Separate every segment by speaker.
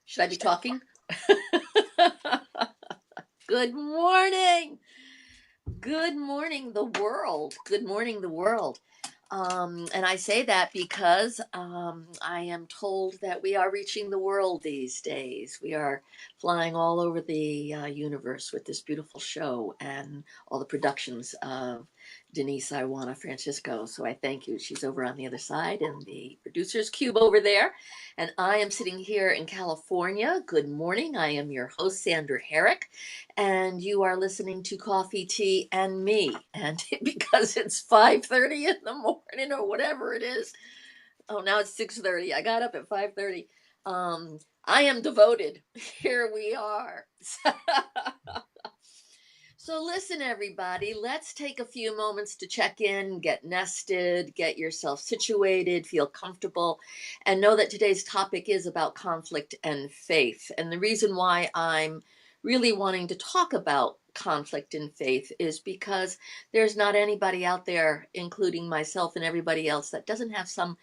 Speaker 1: Should I be talking? Good morning. Good morning, the world. Good morning, the world. And I say that because I am told that we are reaching the world these days. We are flying all over the universe with this beautiful show and all the productions of Denise Iwana Francisco. So I thank you. She's over on the other side in the producer's cube over there. And I am sitting here in California. Good morning. I am your host, Sandra Harrick, and you are listening to Coffee, Tea, and Me. And because it's 5:30 in the morning or whatever it is. Oh, now it's 6:30. I got up at 5:30. I am devoted. Here we are. So listen, everybody, let's take a few moments to check in, get nested, get yourself situated, feel comfortable, and know that today's topic is about conflict and faith. And the reason why I'm really wanting to talk about conflict and faith is because there's not anybody out there, including myself and everybody else, that doesn't have some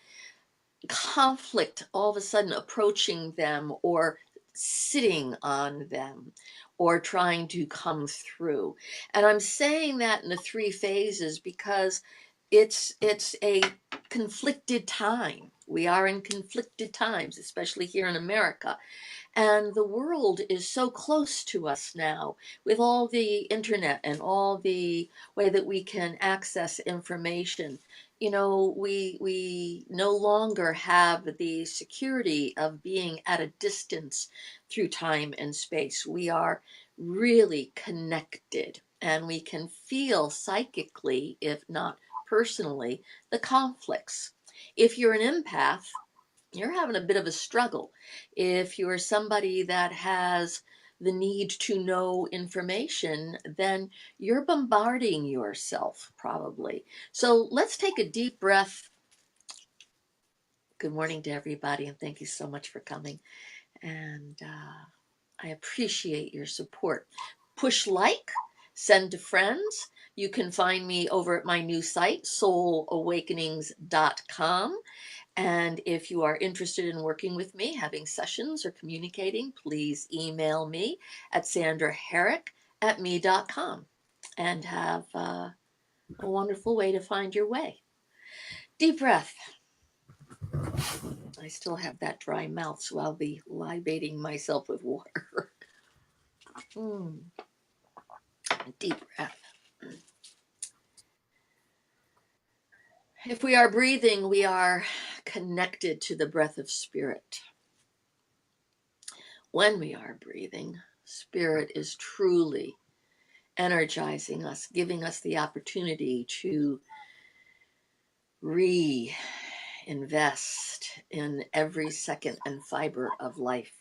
Speaker 1: conflict all of a sudden approaching them or sitting on them or trying to come through. And I'm saying that in the three phases because it's a conflicted time. We are in conflicted times, especially here in America. And the world is so close to us now with all the internet and all the way that we can access information. You know, we no longer have the security of being at a distance through time and space. We are really connected and we can feel psychically, if not personally, the conflicts. If you're an empath, you're having a bit of a struggle. If you're somebody that has the need to know information, then you're bombarding yourself probably. So let's take a deep breath. Good morning to everybody, and thank you so much for coming. And I appreciate your support. Push like, send to friends. You can find me over at my new site, soulawakenings.com. And if you are interested in working with me, having sessions or communicating, please email me at sandraharrick@me.com and have a wonderful way to find your way. Deep breath. I still have that dry mouth, so I'll be libating myself with water. Deep breath. If we are breathing, we are connected to the breath of spirit. When we are breathing, spirit is truly energizing us, giving us the opportunity to reinvest in every second and fiber of life.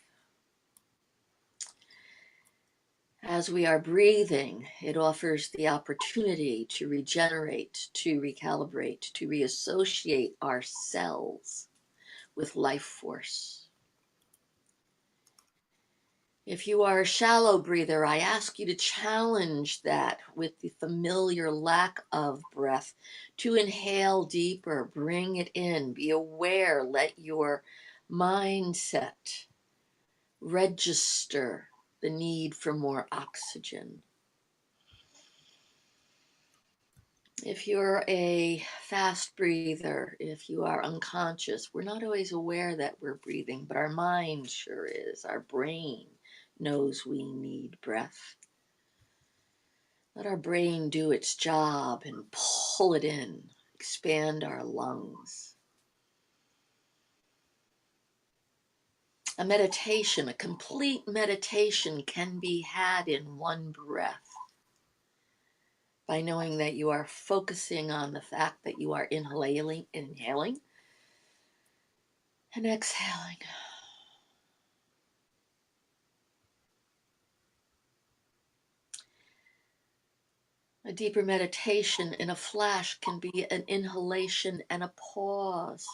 Speaker 1: As we are breathing, it offers the opportunity to regenerate, to recalibrate, to reassociate ourselves with life force. If you are a shallow breather, I ask you to challenge that with the familiar lack of breath, to inhale deeper, bring it in, be aware, let your mindset register the need for more oxygen. If you're a fast breather, if you are unconscious, we're not always aware that we're breathing, but our mind sure is, our brain knows we need breath. Let our brain do its job and pull it in, expand our lungs. A meditation, a complete meditation can be had in one breath by knowing that you are focusing on the fact that you are inhaling and exhaling. A deeper meditation in a flash can be an inhalation and a pause.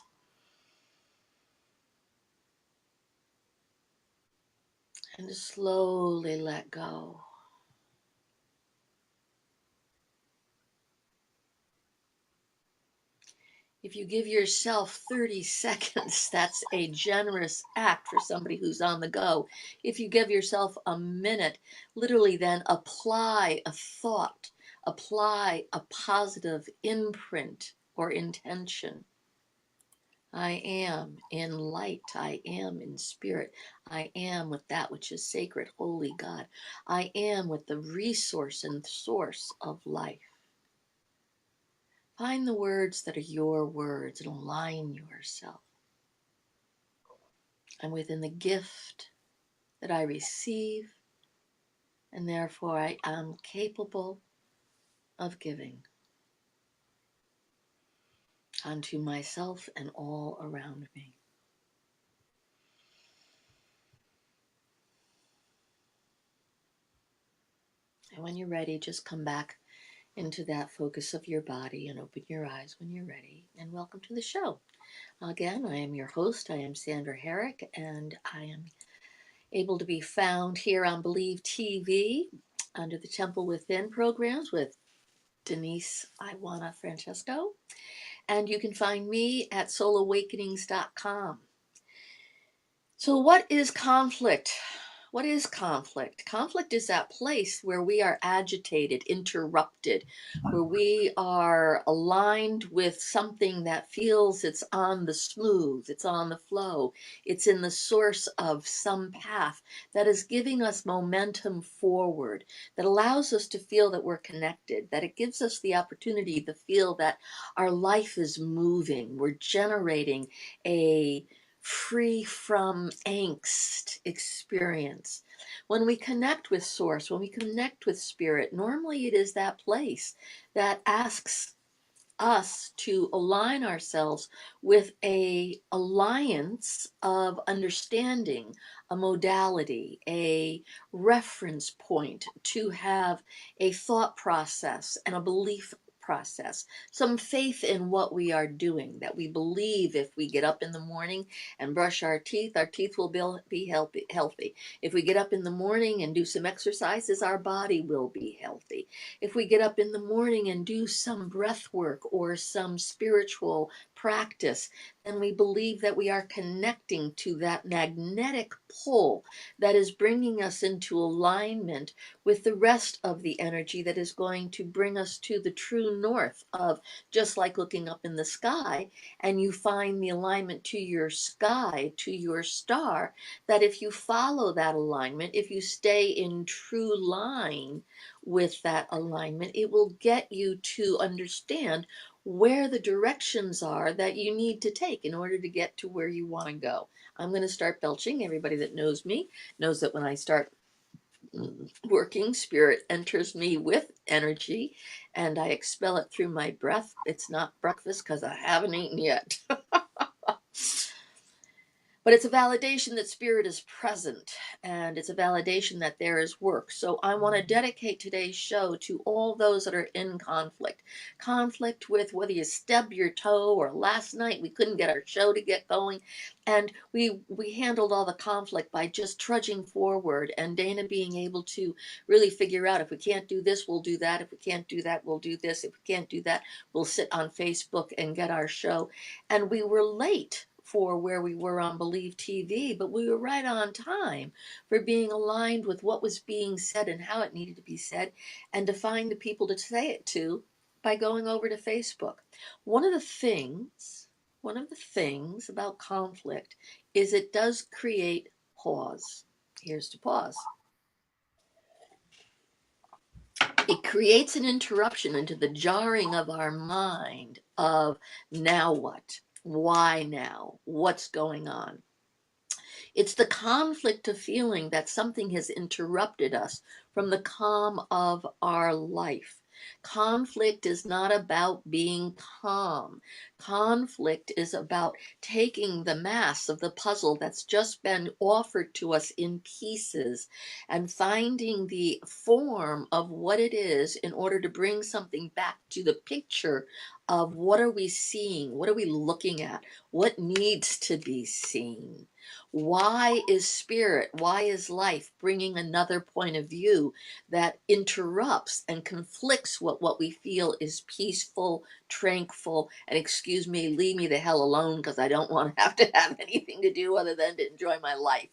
Speaker 1: And to slowly let go. If you give yourself 30 seconds, that's a generous act for somebody who's on the go. If you give yourself a minute, literally then apply a thought, apply a positive imprint or intention. I am in light. I am in spirit. I am with that which is sacred, holy God. I am with the resource and source of life. Find the words that are your words and align yourself. I'm within the gift that I receive, and therefore I am capable of giving unto myself and all around me. And when you're ready, just come back into that focus of your body and open your eyes when you're ready. And welcome to the show. Again, I am your host. I am Sandra Harrick, and I am able to be found here on Believe TV under the Temple Within programs with Denise Iwana Francesco. And you can find me at soulawakenings.com. So what is conflict? What is conflict? Conflict is that place where we are agitated, interrupted, where we are aligned with something that feels it's on the smooth, it's on the flow, it's in the source of some path that is giving us momentum forward, that allows us to feel that we're connected, that it gives us the opportunity to feel that our life is moving, we're generating a free from angst experience. When we connect with source, when we connect with spirit, normally it is that place that asks us to align ourselves with a alliance of understanding, a modality, a reference point, to have a thought process and a belief process, some faith in what we are doing, that we believe if we get up in the morning and brush our teeth will be healthy. If we get up in the morning and do some exercises, our body will be healthy. If we get up in the morning and do some breath work or some spiritual practice, then we believe that we are connecting to that magnetic pull that is bringing us into alignment with the rest of the energy that is going to bring us to the true north of, just like looking up in the sky and you find the alignment to your sky, to your star, that if you follow that alignment, if you stay in true line with that alignment, it will get you to understand where the directions are that you need to take in order to get to where you want to go. I'm going to start belching. Everybody that knows me knows that when I start working, spirit enters me with energy and I expel it through my breath. It's not breakfast because I haven't eaten yet. But it's a validation that spirit is present, and it's a validation that there is work. So I want to dedicate today's show to all those that are in conflict. Conflict with whether you stub your toe, or last night we couldn't get our show to get going. And we handled all the conflict by just trudging forward, and Dana being able to really figure out, if we can't do this, we'll do that. If we can't do that, we'll do this. If we can't do that, we'll sit on Facebook and get our show. And we were late for where we were on Believe TV, but we were right on time for being aligned with what was being said and how it needed to be said, and to find the people to say it to by going over to Facebook. One of the things about conflict is it does create pause. Here's to pause. It creates an interruption into the jarring of our mind of, now what? Why now? What's going on? It's the conflict of feeling that something has interrupted us from the calm of our life. Conflict is not about being calm. Conflict is about taking the mass of the puzzle that's just been offered to us in pieces and finding the form of what it is in order to bring something back to the picture of what are we seeing? What are we looking at? What needs to be seen? Why is spirit, why is life bringing another point of view that interrupts and conflicts what we feel is peaceful, tranquil, and excuse me, leave me the hell alone because I don't want to have anything to do other than to enjoy my life.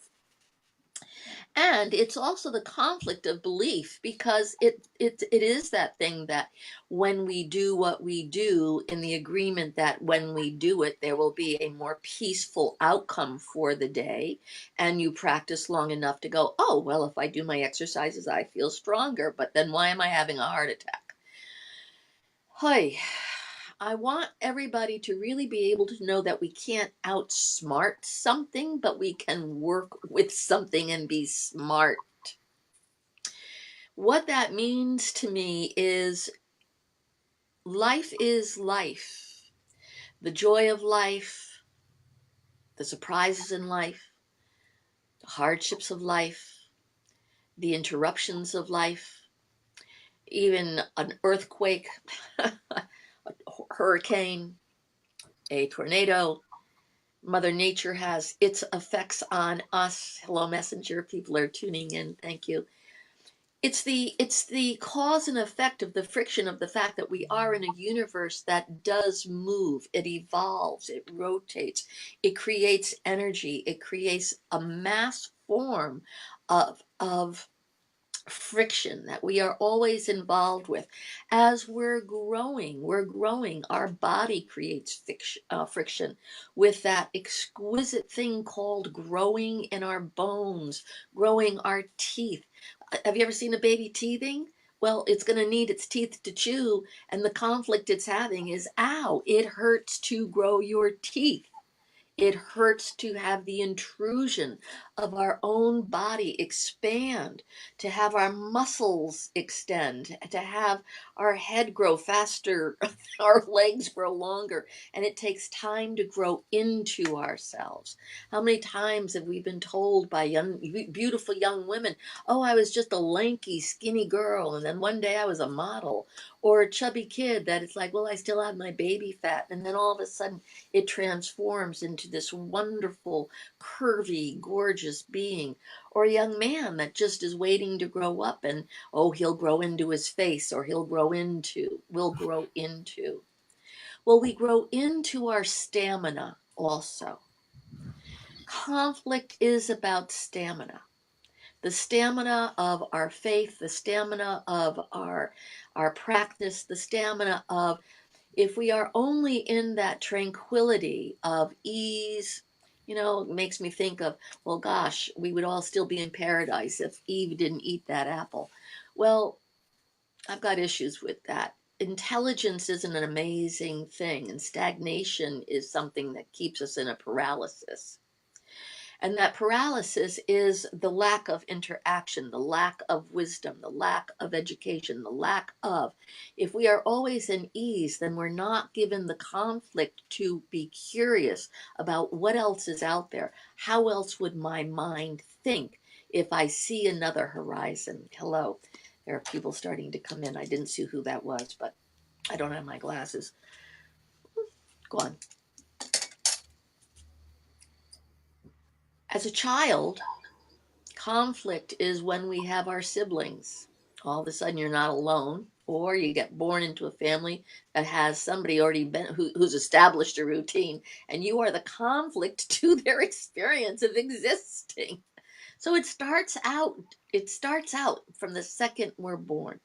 Speaker 1: And it's also the conflict of belief, because it is that thing that when we do what we do, in the agreement that when we do it there will be a more peaceful outcome for the day, and you practice long enough to go, oh well, if I do my exercises I feel stronger, but then why am I having a heart attack? Hi. I want everybody to really be able to know that we can't outsmart something, but we can work with something and be smart. What that means to me is life is life. The joy of life, the surprises in life, the hardships of life, the interruptions of life, even an earthquake, a hurricane, a tornado. Mother Nature has its effects on us. Hello, Messenger. People are tuning in. Thank you. It's the cause and effect of the friction of the fact that we are in a universe that does move. It evolves. It rotates. It creates energy. It creates a mass form of friction that we are always involved with. As we're growing, our body creates friction with that exquisite thing called growing in our bones, growing our teeth. Have you ever seen a baby teething? Well, it's going to need its teeth to chew, and the conflict it's having is, ow, it hurts to grow your teeth. It hurts to have the intrusion of our own body expand, to have our muscles extend, to have our head grow faster, our legs grow longer, and it takes time to grow into ourselves. How many times have we been told by young, beautiful young women, oh, I was just a lanky, skinny girl, and then one day I was a model, or a chubby kid that it's like, well, I still have my baby fat, and then all of a sudden it transforms into this wonderful, curvy, gorgeous being. Or a young man that just is waiting to grow up, and oh, he'll grow into his face, or will grow into. Well, we grow into our stamina also. Conflict is about stamina. The stamina of our faith, the stamina of our practice, the stamina of, if we are only in that tranquility of ease, it makes me think of, well, gosh, we would all still be in paradise if Eve didn't eat that apple. Well, I've got issues with that. Intelligence isn't an amazing thing, and stagnation is something that keeps us in a paralysis. And that paralysis is the lack of interaction, the lack of wisdom, the lack of education, the lack of. If we are always in ease, then we're not given the conflict to be curious about what else is out there. How else would my mind think if I see another horizon? Hello. There are people starting to come in. I didn't see who that was, but I don't have my glasses. Go on. As a child, conflict is when we have our siblings. All of a sudden, you're not alone, or you get born into a family that has somebody already been who's established a routine, and you are the conflict to their experience of existing. So it starts out. It starts out from the second we're born.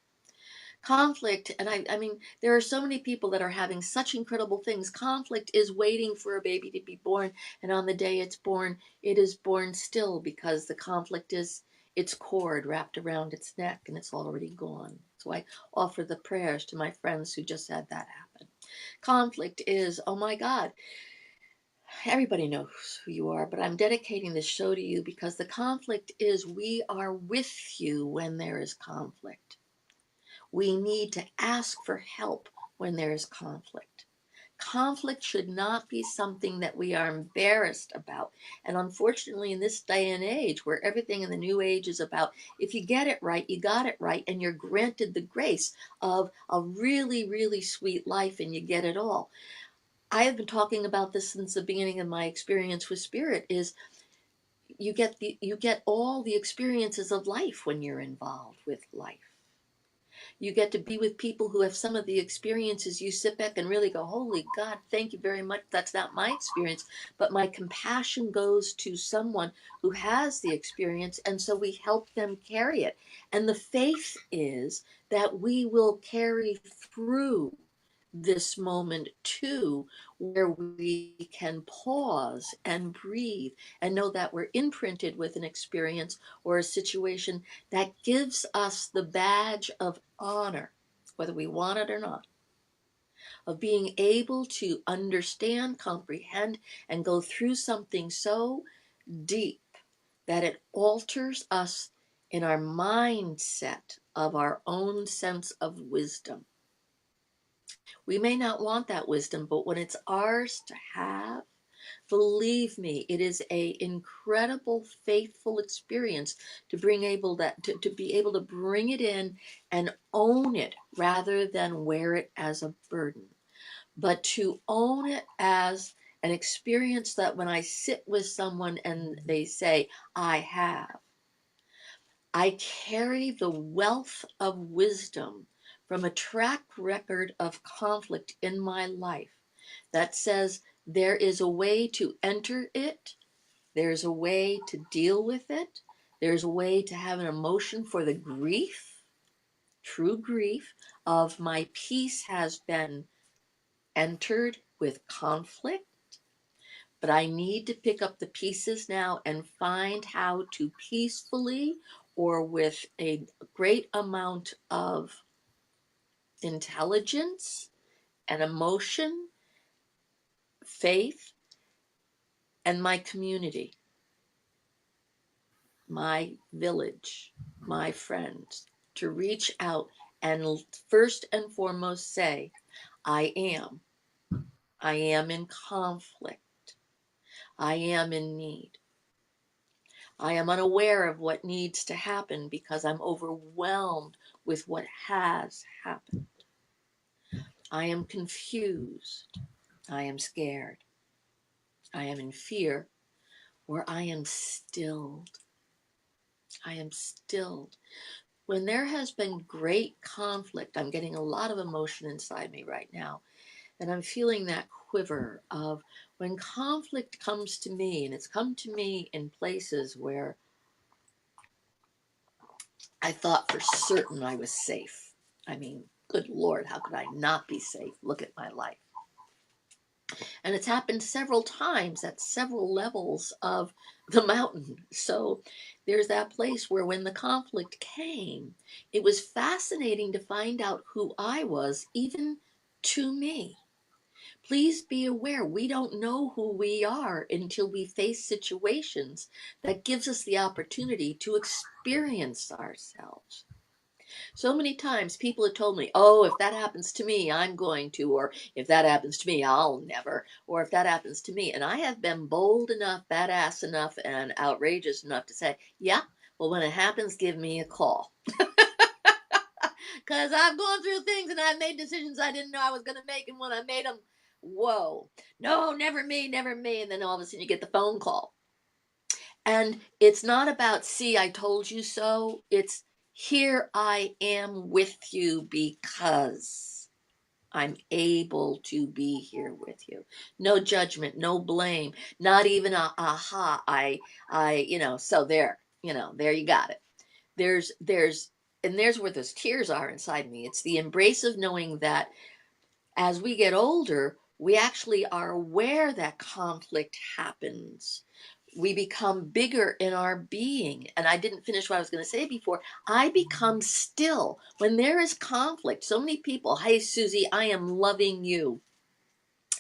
Speaker 1: Conflict, and I mean, there are so many people that are having such incredible things. Conflict is waiting for a baby to be born, and on the day it's born, it is born still, because the conflict is its cord wrapped around its neck and it's already gone. So I offer the prayers to my friends who just had that happen. Conflict is, oh my God, everybody knows who you are, but I'm dedicating this show to you because the conflict is, we are with you when there is conflict. We need to ask for help when there is conflict. Conflict should not be something that we are embarrassed about. And unfortunately, in this day and age, where everything in the new age is about, if you get it right, you got it right, and you're granted the grace of a really, really sweet life, and you get it all. I have been talking about this since the beginning of my experience with spirit, is you get all the experiences of life when you're involved with life. You get to be with people who have some of the experiences. You sit back and really go, holy God, thank you very much. That's not my experience, but my compassion goes to someone who has the experience, and so we help them carry it. And the faith is that we will carry through this moment too, where we can pause and breathe and know that we're imprinted with an experience or a situation that gives us the badge of honor, whether we want it or not, of being able to understand, comprehend, and go through something so deep that it alters us in our mindset of our own sense of wisdom. We may not want that wisdom, but when it's ours to have, believe me, it is a incredible, faithful experience to to be able to bring it in and own it rather than wear it as a burden. But to own it as an experience that when I sit with someone and they say, I carry the wealth of wisdom from a track record of conflict in my life that says there is a way to enter it, there's a way to deal with it, there's a way to have an emotion for the grief, true grief of my peace has been entered with conflict. But I need to pick up the pieces now and find how to peacefully or with a great amount of intelligence and emotion, faith, and my community, my village, my friends, to reach out and first and foremost say, I am. I am in conflict. I am in need. I am unaware of what needs to happen because I'm overwhelmed with what has happened. I am confused. I am scared. I am in fear, or I am stilled. I am stilled. When there has been great conflict, I'm getting a lot of emotion inside me right now. And I'm feeling that quiver of when conflict comes to me, and it's come to me in places where I thought for certain I was safe. I mean, good Lord, how could I not be safe? Look at my life. And it's happened several times at several levels of the mountain. So there's that place where when the conflict came, it was fascinating to find out who I was, even to me. Please be aware, we don't know who we are until we face situations that gives us the opportunity to experience ourselves. So many times people have told me, oh, if that happens to me, I'm going to, or if that happens to me, I'll never, or if that happens to me. And I have been bold enough, badass enough, and outrageous enough to say, yeah, well, when it happens, give me a call. Because I've gone through things and I've made decisions I didn't know I was going to make. And when I made them, whoa, no, never me, never me. And then all of a sudden you get the phone call. And it's not about, see, I told you so. It's here I am with you because I'm able to be here with you. No judgment, no blame, not even a aha. So there you got it. And there's where those tears are inside me. It's the embrace of knowing that as we get older, we actually are aware that conflict happens. We become bigger in our being. And I didn't finish what I was going to say before. I become still when there is conflict. So many people, hey, Susie, I am loving you.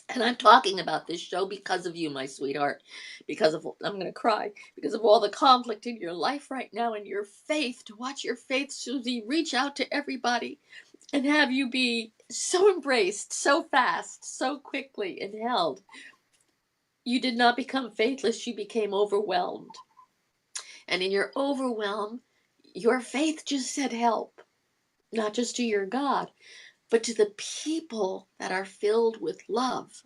Speaker 1: And I'm talking about this show because of you, my sweetheart. I'm going to cry, because of all the conflict in your life right now and your faith. To watch your faith, Susie, reach out to everybody and have you be so embraced, so fast, so quickly, and held. You did not become faithless, you became overwhelmed. And in your overwhelm, your faith just said help, not just to your God, but to the people that are filled with love.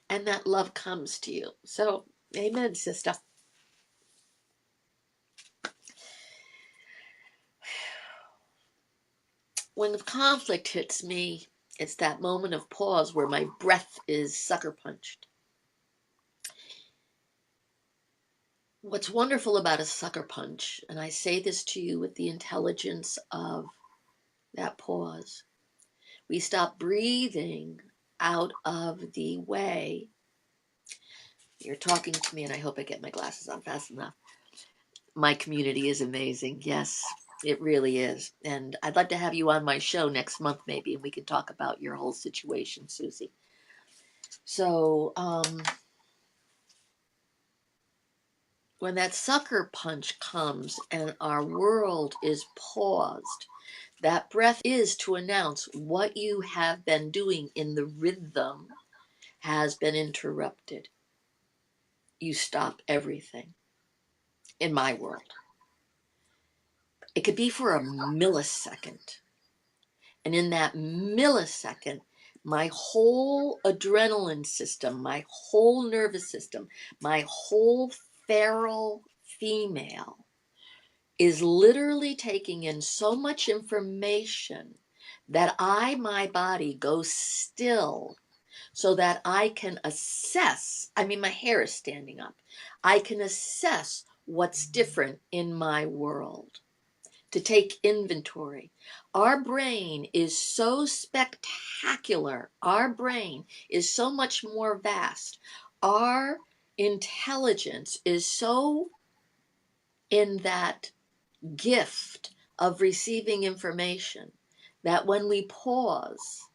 Speaker 1: And that love comes to you. So, amen, sister. When the conflict hits me, it's that moment of pause where my breath is sucker punched. What's wonderful about a sucker punch, and I say this to you with the intelligence of that pause, we stop breathing out of the way. You're talking to me, and I hope I get my glasses on fast enough. My community is amazing. Yes, it really is. And I'd like to have you on my show next month, maybe, and we can talk about your whole situation, Susie. So, when that sucker punch comes and our world is paused, that breath is to announce what you have been doing in the rhythm has been interrupted. You stop everything in my world. It could be for a millisecond. And in that millisecond, my whole adrenaline system, my whole nervous system, my whole feral female is literally taking in so much information that my body goes still so that I can assess. I mean, my hair is standing up. I can assess what's different in my world, to take inventory. Our brain is so spectacular. Our brain is so much more vast. Our intelligence is so in that gift of receiving information that when we pause,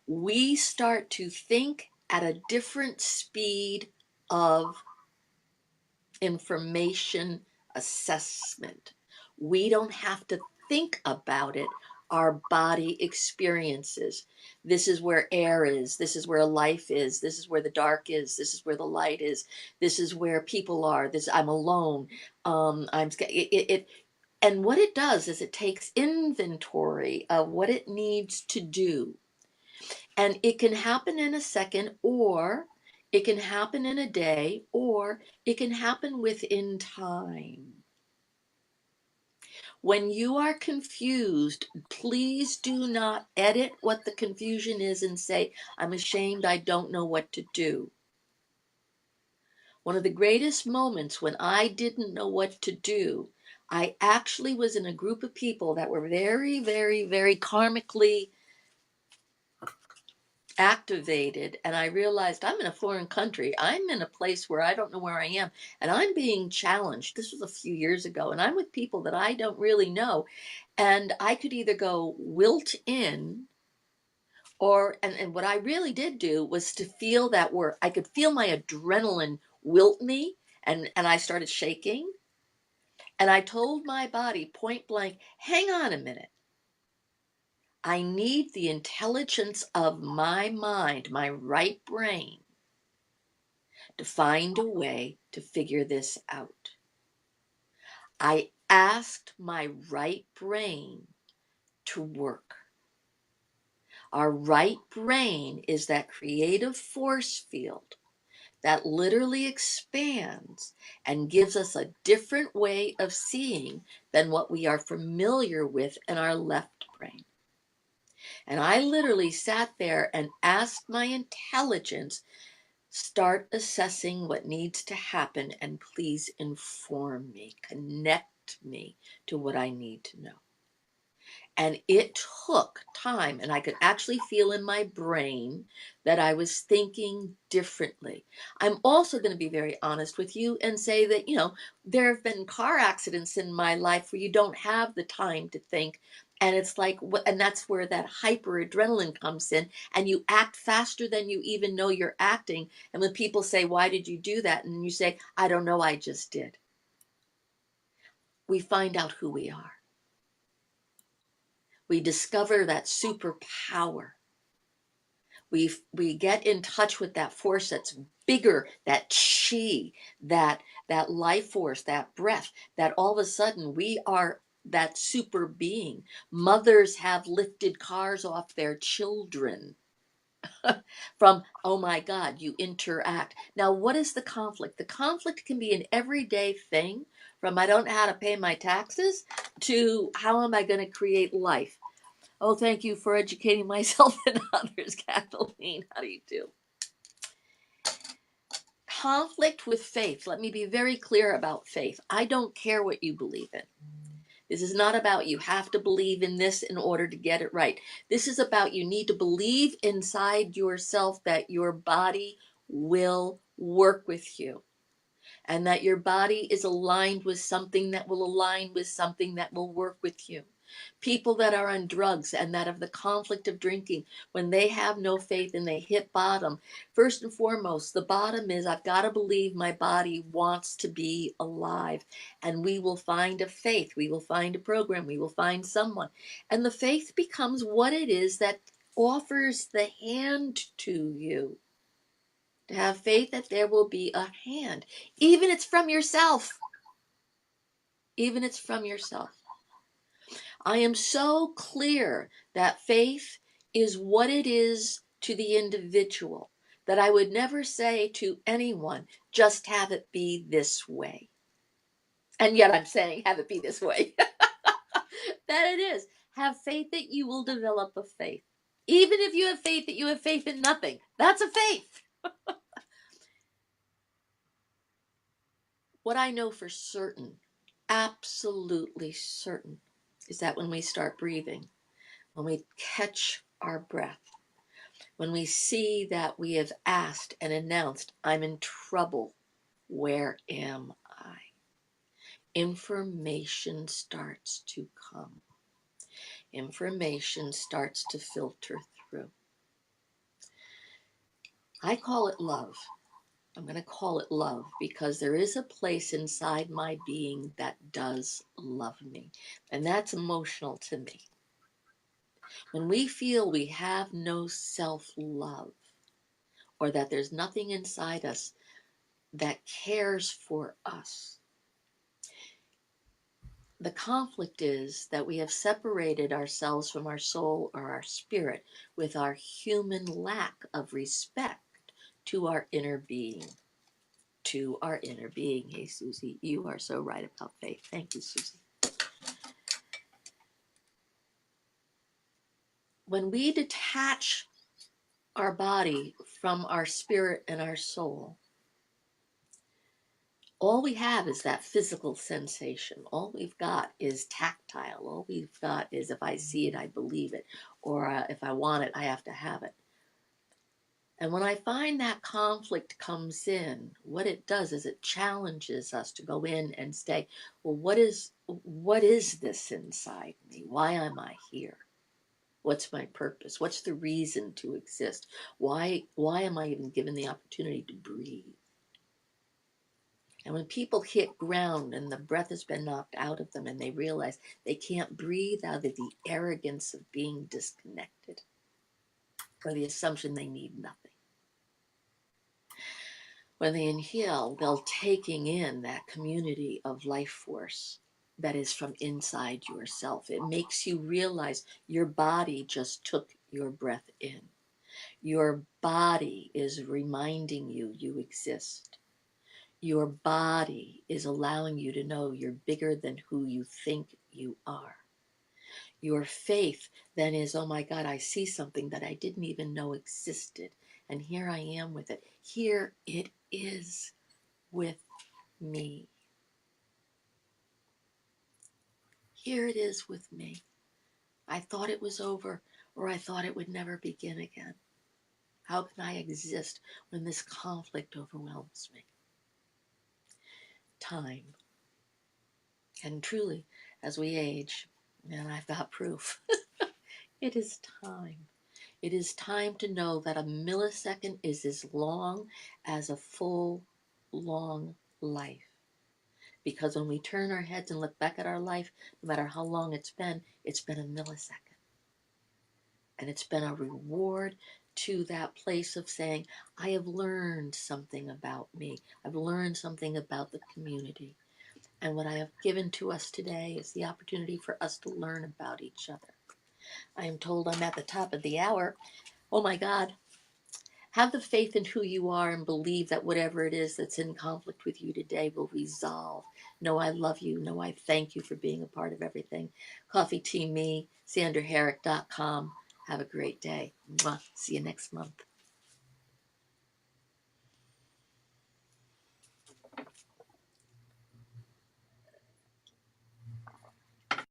Speaker 1: we start to think at a different speed of information assessment. We don't have to think about it. Our body experiences. This is where air is. This is where life is. This is where the dark is. This is where the light is. This is where people are. This I'm alone. I'm scared. And what it does is it takes inventory of what it needs to do. And it can happen in a second, or it can happen in a day, or it can happen within time. When you are confused, please do not edit what the confusion is and say, I'm ashamed, I don't know what to do. One of the greatest moments when I didn't know what to do, I actually was in a group of people that were very, very, very karmically activated, and I realized I'm in a foreign country. I'm in a place where I don't know where I am, and I'm being challenged. This was a few years ago, and I'm with people that I don't really know, and I could either go wilt in, or and what I really did do was to feel that I could feel my adrenaline wilt me, and I started shaking, and I told my body point blank, hang on a minute. I need the intelligence of my mind, my right brain, to find a way to figure this out. I asked my right brain to work. Our right brain is that creative force field that literally expands and gives us a different way of seeing than what we are familiar with in our left brain. And I literally sat there and asked my intelligence, start assessing what needs to happen and please inform me, connect me to what I need to know. And it took time, and I could actually feel in my brain that I was thinking differently. I'm also going to be very honest with you and say that, there have been car accidents in my life where you don't have the time to think. And it's like, and that's where that hyper adrenaline comes in, and you act faster than you even know you're acting. And when people say, why did you do that? And you say, I don't know, I just did. We find out who we are. We discover that superpower. We get in touch with that force that's bigger, that chi, that life force, that breath, that all of a sudden we are that super being. Mothers have lifted cars off their children from, oh my God, you interact. Now, what is the conflict? The conflict can be an everyday thing, from I don't know how to pay my taxes to how am I going to create life. Oh, thank you for educating myself and others, Kathleen. How do you do? Conflict with faith. Let me be very clear about faith. I don't care what you believe in. This is not about you have to believe in this in order to get it right. This is about you need to believe inside yourself that your body will work with you, and that your body is aligned with something that will align with something that will work with you. People that are on drugs and that have the conflict of drinking, when they have no faith and they hit bottom, first and foremost, the bottom is I've got to believe my body wants to be alive. And we will find a faith, we will find a program, we will find someone. And the faith becomes what it is that offers the hand to you. To have faith that there will be a hand, even it's from yourself. Even it's from yourself. I am so clear that faith is what it is to the individual that I would never say to anyone, just have it be this way. And yet I'm saying, have it be this way. That it is. Have faith that you will develop a faith. Even if you have faith that you have faith in nothing, that's a faith. What I know for certain, absolutely certain, is that when we start breathing, when we catch our breath, when we see that we have asked and announced, I'm in trouble, where am I? Information starts to come. Information starts to filter through. I call it love. I'm going to call it love because there is a place inside my being that does love me. And that's emotional to me. When we feel we have no self-love, or that there's nothing inside us that cares for us, the conflict is that we have separated ourselves from our soul or our spirit with our human lack of respect to our inner being. To our inner being. Hey, Susie, you are so right about faith. Thank you, Susie. When we detach our body from our spirit and our soul, all we have is that physical sensation. All we've got is tactile. All we've got is if I see it, I believe it. Or if I want it, I have to have it. And when I find that conflict comes in, what it does is it challenges us to go in and say, well, what is this inside me? Why am I here? What's my purpose? What's the reason to exist? Why am I even given the opportunity to breathe? And when people hit ground and the breath has been knocked out of them and they realize they can't breathe out of the arrogance of being disconnected or the assumption they need nothing. When they inhale, they're taking in that community of life force that is from inside yourself. It makes you realize your body just took your breath in. Your body is reminding you you exist. Your body is allowing you to know you're bigger than who you think you are. Your faith then is, oh my God, I see something that I didn't even know existed. And here I am with it. Here it is with me. Here it is with me. I thought it was over, or I thought it would never begin again. How can I exist when this conflict overwhelms me? Time. And truly, as we age, and I've got proof, it is time. It is time to know that a millisecond is as long as a full, long life. Because when we turn our heads and look back at our life, no matter how long it's been a millisecond. And it's been a reward to that place of saying, I have learned something about me. I've learned something about the community. And what I have given to us today is the opportunity for us to learn about each other. I am told I'm at the top of the hour. Oh my God. Have the faith in who you are and believe that whatever it is that's in conflict with you today will resolve. Know I love you. Know I thank you for being a part of everything. Coffee Tea Me, SandraHarrick.com. Have a great day. Mwah. See you next month.